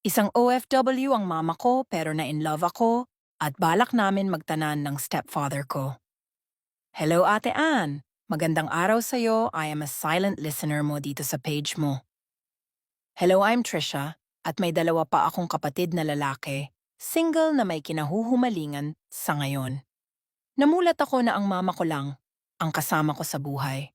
Isang OFW ang mama ko pero na-in-love ako at balak namin magtanan ng stepfather ko. Hello Ate Ann! Magandang araw sa'yo, I am a silent listener mo dito sa page mo. Hello, I'm Trisha at may dalawa pa akong kapatid na lalaki, single na may kinahuhumalingan sa ngayon. Namulat ako na ang mama ko lang, ang kasama ko sa buhay.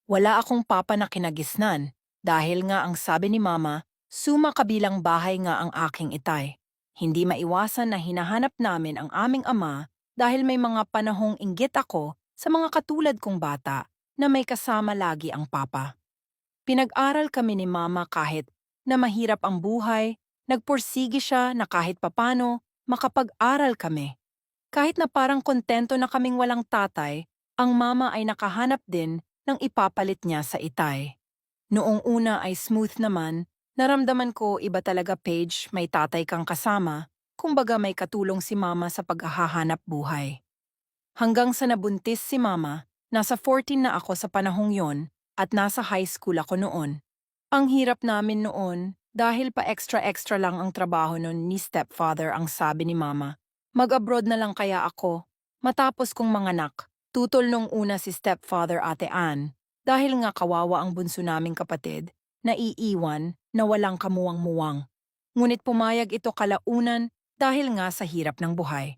Wala akong papa na kinagisnan dahil nga ang sabi ni mama, suma kabilang bahay nga ang aking itay. Hindi maiwasan na hinahanap namin ang aming ama dahil may mga panahong inggit ako sa mga katulad kong bata na may kasama lagi ang papa. Pinag-aral kami ni mama kahit na mahirap ang buhay, nagpursigi siya na kahit papano makapag-aral kami. Kahit na parang kontento na kaming walang tatay, ang mama ay nakahanap din ng ipapalit niya sa itay. Noong una ay smooth naman, naramdaman ko iba talaga Paige, may tatay kang kasama, kumbaga may katulong si mama sa paghahanap buhay. Hanggang sa nabuntis si mama, nasa 14 na ako sa panahong yon at nasa high school ako noon. Ang hirap namin noon dahil pa extra-extra lang ang trabaho noon ni stepfather ang sabi ni mama. Mag-abroad na lang kaya ako. Matapos kong manganak, tutol nung una si stepfather Ate Ann dahil nga kawawa ang bunso naming kapatid na iiwan na walang kamuwang-muwang. Ngunit pumayag ito kalaunan dahil nga sa hirap ng buhay.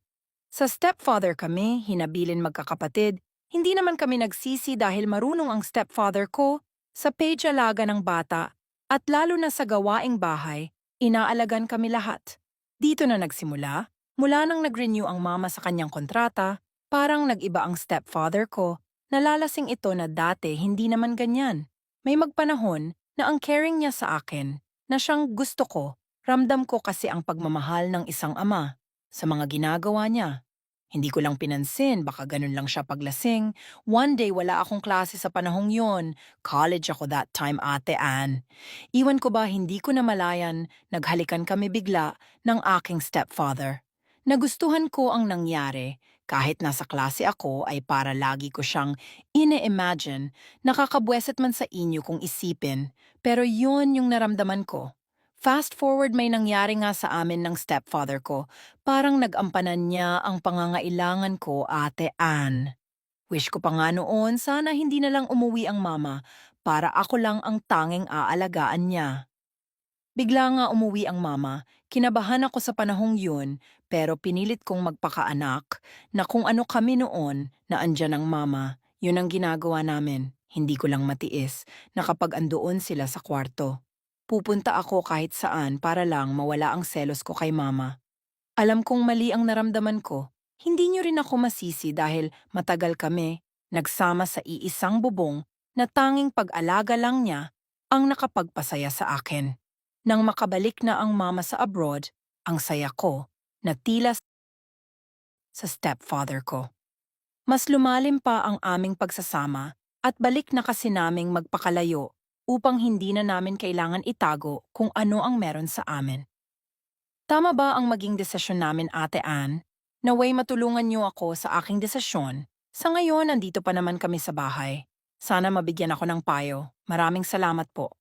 Sa stepfather kami, hinabilin magkakapatid, hindi naman kami nagsisi dahil marunong ang stepfather ko sa page alaga ng bata at lalo na sa gawaing bahay, inaalagan kami lahat. Dito na nagsimula, mula nang nag-renew ang mama sa kanyang kontrata, parang nag-iba ang stepfather ko, nalalasing ito na dati hindi naman ganyan. May magpanahon na ang caring niya sa akin, na siyang gusto ko, ramdam ko kasi ang pagmamahal ng isang ama sa mga ginagawa niya. Hindi ko lang pinansin, baka ganun lang siya paglasing. One day, wala akong klase sa panahong yon. College ako that time, Ate Ann. Iwan ko ba hindi ko namalayan, naghalikan kami bigla ng aking stepfather. Nagustuhan ko ang nangyari, kahit nasa klase ako ay para lagi ko siyang ine-imagine, nakakabweset man sa inyo kung isipin, pero yun yung naramdaman ko. Fast forward may nangyari nga sa amin ng stepfather ko. Parang nag-ampanan niya ang pangangailangan ko, Ate Ann. Wish ko pa nga noon sana hindi na lang umuwi ang mama para ako lang ang tanging aalagaan niya. Bigla nga umuwi ang mama, kinabahan ako sa panahong yun pero pinilit kong magpakaanak na kung ano kami noon na andyan ang mama, yun ang ginagawa namin. Hindi ko lang matiis na kapag andoon sila sa kwarto. Pupunta ako kahit saan para lang mawala ang selos ko kay mama. Alam kong mali ang naramdaman ko. Hindi niyo rin ako masisi dahil matagal kami nagsama sa iisang bubong na tanging pag-alaga lang niya ang nakapagpasaya sa akin. Nang makabalik na ang mama sa abroad, ang saya ko na tila sa stepfather ko. Mas lumalim pa ang aming pagsasama at balik na kasi naming magpakalayo upang hindi na namin kailangan itago kung ano ang meron sa amin. Tama ba ang maging desisyon namin, Ate Ann? Naway matulungan niyo ako sa aking desisyon. Sa ngayon, nandito pa naman kami sa bahay. Sana mabigyan ako ng payo. Maraming salamat po.